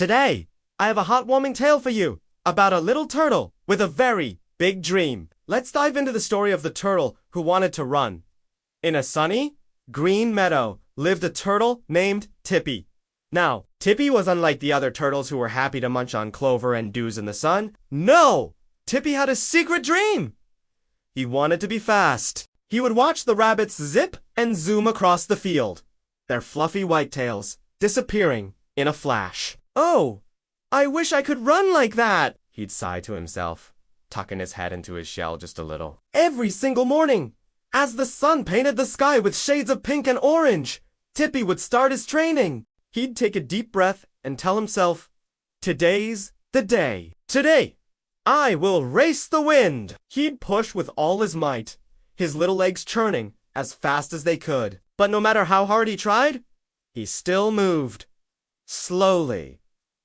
Today, I have a heartwarming tale for you about a little turtle with a very big dream. Let's dive into the story of the turtle who wanted to run. In a sunny, green meadow lived a turtle named Tippy. Now, Tippy was unlike the other turtles who were happy to munch on clover and dews in the sun. No! Tippy had a secret dream! He wanted to be fast. He would watch the rabbits zip and zoom across the field, their fluffy white tails disappearing in a flash. Oh, I wish I could run like that, he'd sigh to himself, tucking his head into his shell just a little. Every single morning, as the sun painted the sky with shades of pink and orange, Tippy would start his training. He'd take a deep breath and tell himself, "Today's the day. Today, I will race the wind." He'd push with all his might, his little legs churning as fast as they could. But no matter how hard he tried, he still moved. Slowly.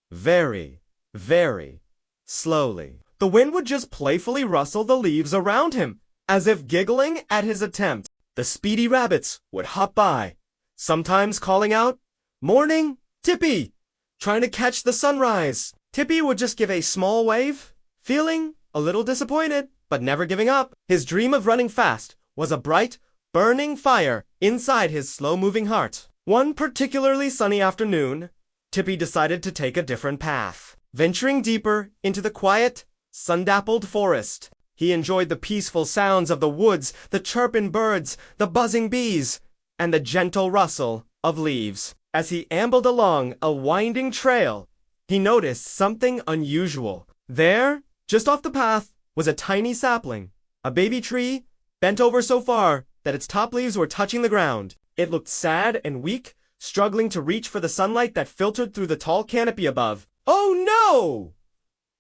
Very, very slowly. The wind would just playfully rustle the leaves around him, as if giggling at his attempt. The speedy rabbits would hop by, sometimes calling out, "Morning, Tippy!" trying to catch the sunrise. Tippy would just give a small wave, feeling a little disappointed, but never giving up. His dream of running fast was a bright, burning fire inside his slow-moving heart. One particularly sunny afternoon, Tippy decided to take a different path. Venturing deeper into the quiet, sun-dappled forest, he enjoyed the peaceful sounds of the woods, the chirping birds, the buzzing bees, and the gentle rustle of leaves. As he ambled along a winding trail, he noticed something unusual. There, just off the path, was a tiny sapling, a baby tree, bent over so far that its top leaves were touching the ground. It looked sad and weak, struggling to reach for the sunlight that filtered through the tall canopy above. "Oh no!"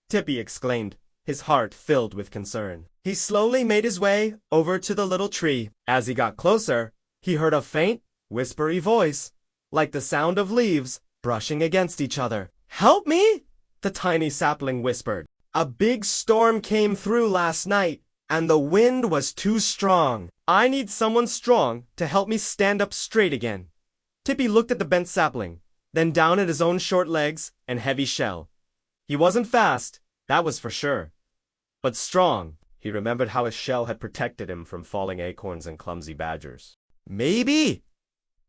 Tippy exclaimed, his heart filled with concern. He slowly made his way over to the little tree. As he got closer, he heard a faint, whispery voice, like the sound of leaves brushing against each other. "Help me!" the tiny sapling whispered. "A big storm came through last night, and the wind was too strong. I need someone strong to help me stand up straight again." Tippy looked at the bent sapling, then down at his own short legs and heavy shell. He wasn't fast, that was for sure, but strong. He remembered how his shell had protected him from falling acorns and clumsy badgers. Maybe,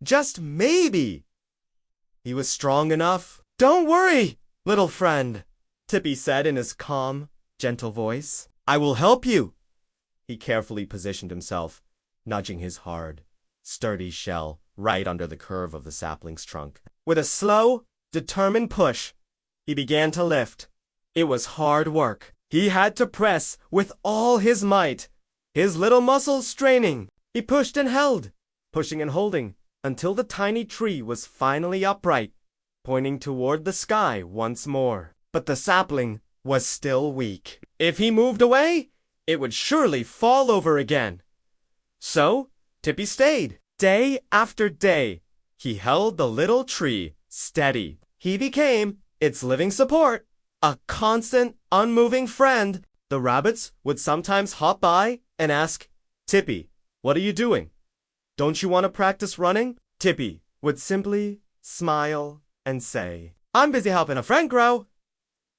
just maybe, he was strong enough. "Don't worry, little friend," Tippy said in his calm, gentle voice. "I will help you." He carefully positioned himself, nudging his hard, sturdy shell right under the curve of the sapling's trunk. With a slow, determined push, he began to lift. It was hard work. He had to press with all his might, his little muscles straining. He pushed and held, pushing and holding, until the tiny tree was finally upright, pointing toward the sky once more. But the sapling was still weak. If he moved away, it would surely fall over again. So, Tippy stayed. Day after day, he held the little tree steady. He became its living support, a constant, unmoving friend. The rabbits would sometimes hop by and ask, "Tippy, what are you doing? Don't you want to practice running?" Tippy would simply smile and say, "I'm busy helping a friend grow."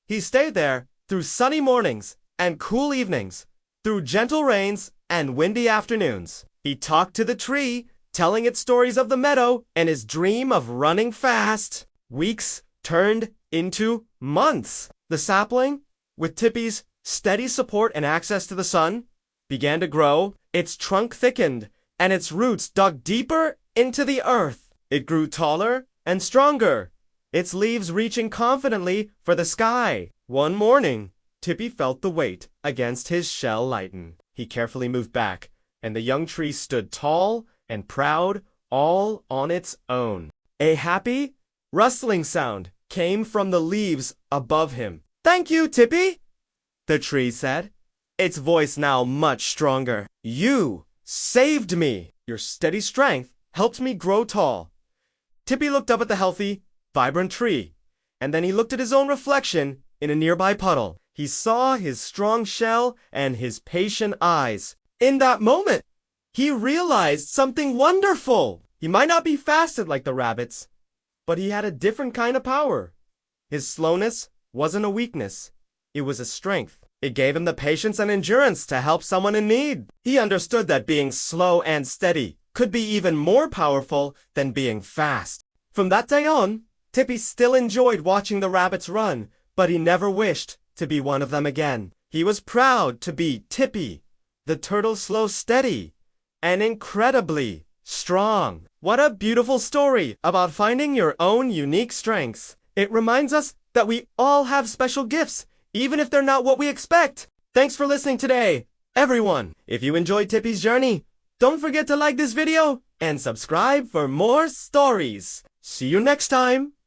He stayed there through sunny mornings and cool evenings, through gentle rains and windy afternoons. He talked to the tree, telling it stories of the meadow and his dream of running fast. Weeks turned into months. The sapling, with Tippy's steady support and access to the sun, began to grow. Its trunk thickened, and its roots dug deeper into the earth. It grew taller and stronger, its leaves reaching confidently for the sky. One morning, Tippy felt the weight against his shell lighten. He carefully moved back, and the young tree stood tall and proud all on its own. A happy, rustling sound came from the leaves above him. "Thank you, Tippy," the tree said, its voice now much stronger. "You saved me. Your steady strength helped me grow tall." Tippy looked up at the healthy, vibrant tree, and then he looked at his own reflection in a nearby puddle. He saw his strong shell and his patient eyes. In that moment, he realized something wonderful. He might not be fasted like the rabbits, but he had a different kind of power. His slowness wasn't a weakness, it was a strength. It gave him the patience and endurance to help someone in need. He understood that being slow and steady could be even more powerful than being fast. From that day on, Tippy still enjoyed watching the rabbits run, but he never wished to be one of them again. He was proud to be Tippy, the turtle slow steady, and incredibly strong. What a beautiful story about finding your own unique strengths. It reminds us that we all have special gifts, even if they're not what we expect. Thanks for listening today, everyone. If you enjoyed Tippy's journey, don't forget to like this video and subscribe for more stories. See you next time.